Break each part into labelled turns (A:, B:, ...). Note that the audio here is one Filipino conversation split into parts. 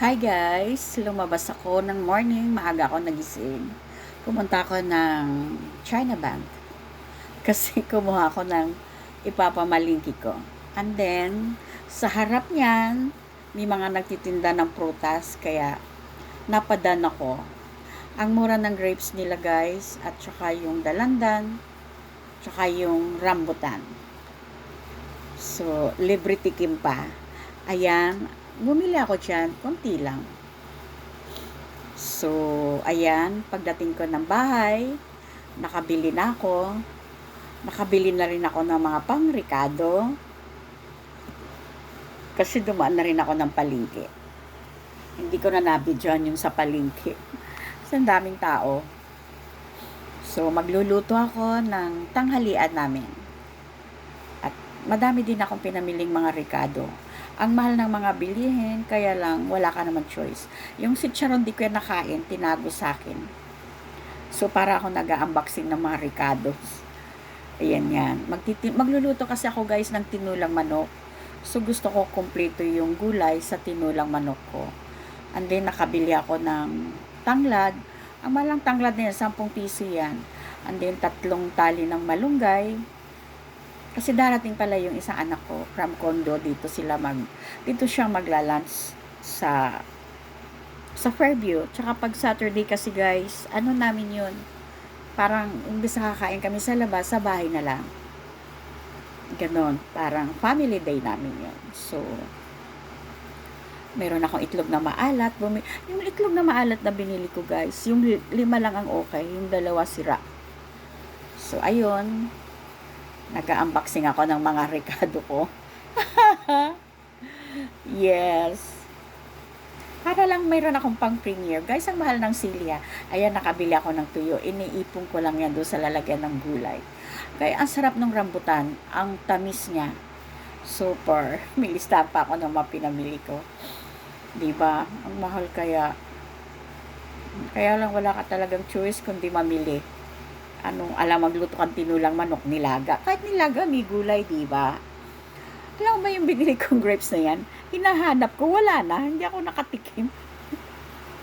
A: Hi guys! Lumabas ako ng morning, maaga ako nagising. Pumunta ako ng China Bank kasi kumuha ako ng ipapamalingki ko. And then, sa harap niyan, may mga nagtitinda ng prutas kaya napadan ako. Ang mura ng grapes nila guys at saka yung dalandan, saka yung rambutan. So, libre tikim pa. Ayan, bumili ako dyan, konti lang. So, ayan, pagdating ko ng bahay, nakabili na ako. Nakabili na rin ako ng mga pang-ricado. Kasi dumaan na rin ako ng palengke. Hindi ko na nabidyohan yung sa palengke. Kasi ang daming tao. So, magluluto ako ng tanghalian namin. At madami din akong pinamiling mga ricado. Ang mahal ng mga bilihin, kaya lang wala ka naman choice. Yung chicharon di ko yan nakain, tinago sa akin. So, para ako nag-unboxing ng mga ricados. Ayan yan. Magluluto kasi ako guys ng tinulang manok. So, gusto ko kumpleto yung gulay sa tinulang manok ko. And then, nakabili ako ng tanglad. Ang malang tanglad na yan, 10 piso yan. And then, 3 tali ng malunggay. Kasi darating pala yung isang anak ko from condo, dito siya maglalunch sa Fairview. Tsaka pag Saturday kasi guys, ano namin yun, parang imbes na kakain kami sa labas, sa bahay na lang. Ganon, parang family day namin yun. So, meron akong itlog na maalat. Yung itlog na maalat na binili ko guys, yung 5 lang ang okay, yung 2 sira. So, ayun, nag-unboxing ako ng mga ricado ko. Yes. Para lang mayroon akong pang premiere. Guys, ang mahal ng sili ha. Ayan, nakabili ako ng tuyo. Iniipon ko lang yan doon sa lalagyan ng gulay. Kaya ang sarap ng rambutan. Ang tamis niya. Super. May listahan pa ako ng mga pinamili ko. Diba? Ang mahal kaya. Kaya lang wala ka talagang choice kundi mamili. Alam magluto kang tinulang manok, nilaga. Kahit nilaga, may gulay, diba? Alam mo ba yung binili kong grapes na yan? Hinahanap ko, wala na. Hindi ako nakatikim.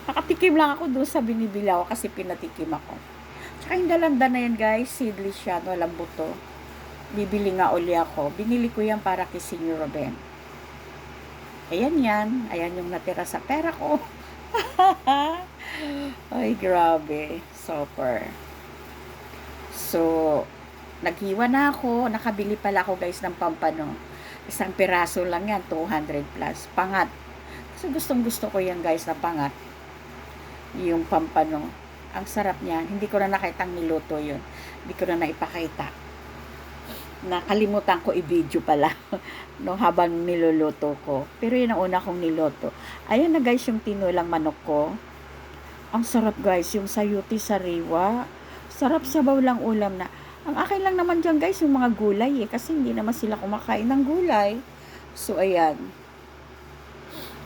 A: Nakatikim lang ako doon sa binibili ako kasi pinatikim ako. Tsaka yung dalanda na yan guys, seedless siya, walang buto. Bibili nga uli ako. Binili ko yan para kay Senior Ruben. Ayan yan. Ayan yung natira sa pera ko. Ay, grabe. Super. So, naghiwa na ako. Nakabili pala ako guys ng pampano. Isang piraso lang yan, 200 plus. Pangat. So, gustong gusto ko yan guys na pangat. Yung pampano. Ang sarap niya. Hindi ko na nakitang niluto yun. Hindi ko na naipakita. Nakalimutan ko i-video pala. No, habang niluluto ko. Pero yun ang una kong niluto. Ayan na guys yung tinulang manok ko. Ang sarap guys. Yung sayuti sariwa. Sarap sabaw lang ulam na. Ang akin lang naman dyan guys, yung mga gulay kasi hindi naman sila kumakain ng gulay. So, ayan.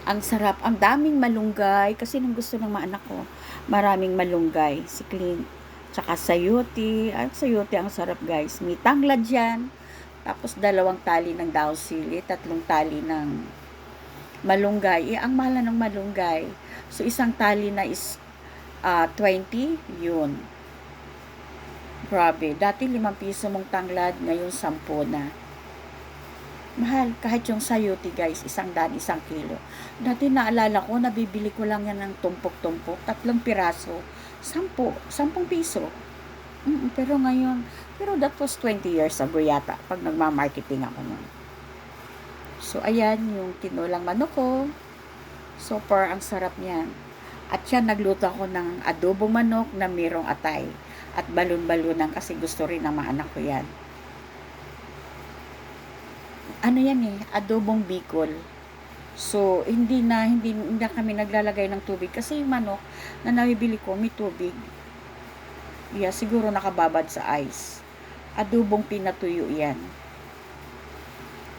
A: Ang sarap. Ang daming malunggay. Kasi nung gusto ng mga anak ko, maraming malunggay. Si Clint. Tsaka sayote. Ay, sayote ang sarap guys. May tanglad dyan. Tapos 2 tali ng daw sili. 3 tali ng malunggay. Ang mahal ng malunggay. So, isang tali na is 20. Yun. Grabe, dati 5 piso mong tanglad, ngayon 10 na. Mahal, kahit yung sayote guys, 100, 1 kilo. Dati naalala ko, nabibili ko lang yan ng tumpok-tumpok, 3 piraso, 10 piso. Pero that was 20 years ago yata, pag nagma-marketing ako nun. So, ayan, yung tinulang manok ko. Super, ang sarap niyan. At yan, nagluto ako ng adobong manok na mayroong atay. At balon-balunan kasi gusto rin ng mga anak ko yan. Ano yan adobong Bicol. So, hindi na kami naglalagay ng tubig kasi yung manok na nabibili ko may tubig. Yeah, siguro nakababad sa ice. Adobong pinatuyo yan.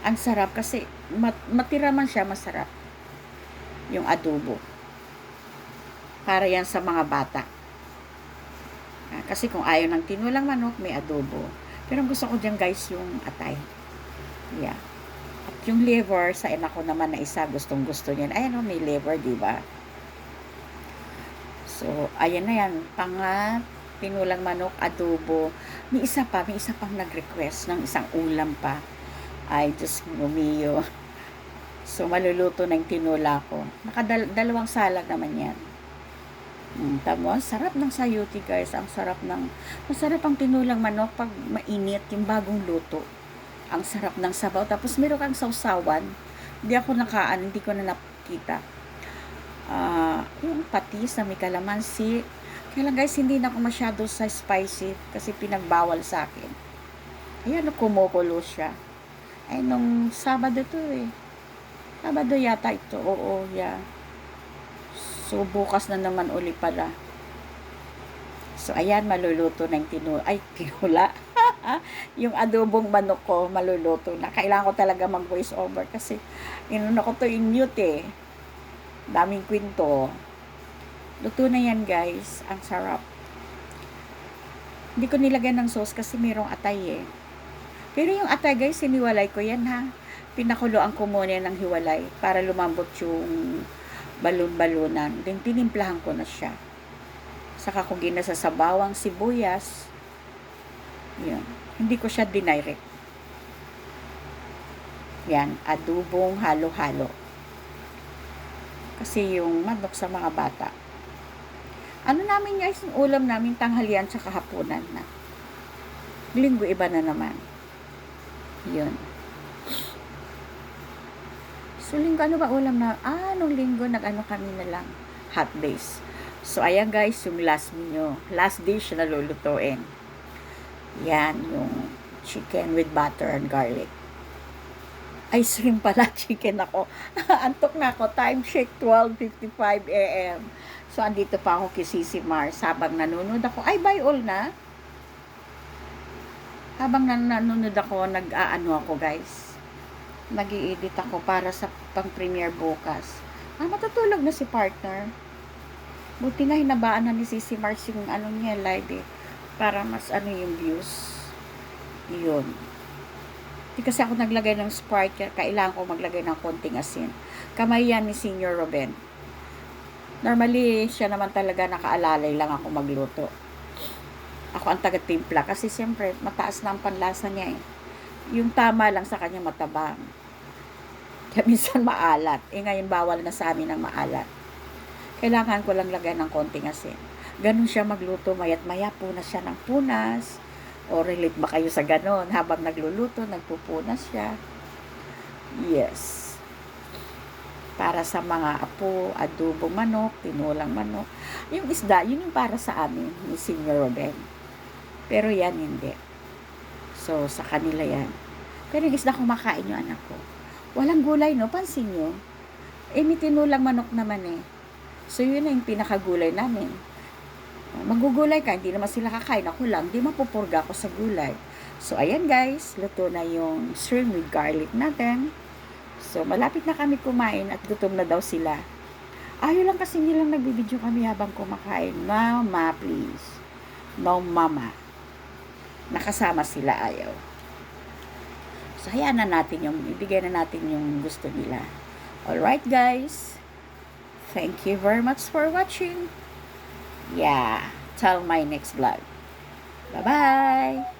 A: Ang sarap kasi matira man siya, masarap. Yung adobo. Para yan sa mga bata. Kasi kung ayaw ng tinulang manok, may adobo. Pero gusto ko dyan guys yung atay. Yeah. At yung liver, sa ina ko naman na isa, gustong-gusto niyan. Ayan o, may liver, di ba? So, ayan na yan. Tinulang manok, adobo. May isa pang nag-request ng isang ulam pa. Ay, Diyos mio. So, maluluto na yung tinula ko. Dalawang salad naman yan. Tamo, sarap ng sayuti guys. Masarap ang tinulang manok pag mainit, yung bagong luto. Ang sarap ng sabaw. Tapos meron kang sausawan. Hindi ko na nakita. Yung patis na may kalamansi. Kaya lang guys, hindi na ako masyado sa spicy kasi pinagbawal sa akin. Ayan, kumukulo siya. Ay, nung Sabado to eh. Sabado yata ito. Oo, yeah. So, bukas na naman uli pala. So, ayan, maluluto na yung tinula. Yung adobong manok ko, maluluto na. Kailangan ko talaga mag-voice over kasi inuna ko to in mute eh. Daming kwento. Luto na yan guys. Ang sarap. Hindi ko nilagyan ng sauce kasi mayroong atay eh. Pero yung atay guys, siniwalay ko yan ha. Pinakuloan ko muna ng hiwalay para lumambot yung balon-balunan. Then tinimplahan ko na siya. Saka ko ginasasabawang sibuyas. Yan. Hindi ko siya dinirect. Yan. Adobong halo-halo. Kasi yung manok sa mga bata. Ano namin guys, yung ulam namin tanghalian sa hapunan na. Linggo iba na naman. Yun. So linggo ano ba ulam na? Nung linggo nag-ano kami na lang. Hot days. So ayan guys, yung last dish na lulutuin. Yan, yung chicken with butter and garlic. Ay, shrimp pala, chicken ako. Antok na ako. Time check, 12:55 a.m. So, andito pa ako kay Sisi Mars. Habang nanonood ako, ay, buy all na. Habang nanonood ako, nag-aano ako, guys. Nag-i-edit ako para sa pang-premiere bukas. Matutulog na si partner. Buti nga hinabaan na ni Sisi Mars yung niya, live eh. Para mas yung views. Yun. Hindi kasi ako naglagay ng Sprite, kailangan ko maglagay ng konting asin. Kamay yan ni Senior Ruben. Normally, siya naman talaga nakaalalay lang ako magluto. Ako ang taga-timpla kasi siyempre mataas na ang panlasa niya eh. Yung tama lang sa kanya matabang. Kaya minsan maalat. Ngayon bawal na sa amin ang maalat. Kailangan ko lang lagay ng konting asin. Ganun siya magluto, mayat maya punas siya ng punas. O relate ba kayo sa ganon? Habang nagluluto, nagpupunas siya. Yes. Para sa mga apo, adobong manok, tinulang manok. Yung isda, yun yung para sa amin, ni Senior Ruben. Pero yan, hindi. So, sa kanila yan. Pero yung isda kumakain yung anak ko. Walang gulay, no? Pansin nyo. May tinulang manok naman eh. So, yun na yung pinakagulay namin. Magugulay ka, hindi naman sila kakain. Ako lang, di mapupurga ako sa gulay. So, ayan guys, luto na yung shrimp with garlic natin. So, malapit na kami kumain at gutom na daw sila. Ayaw lang kasi nilang nagbibideo kami habang kumakain. Mama, please. No, mama. Nakasama sila, ayaw. So, hayaan na natin ibigay na natin yung gusto nila. Alright guys. Thank you very much for watching. Yeah, till my next vlog. Bye-bye!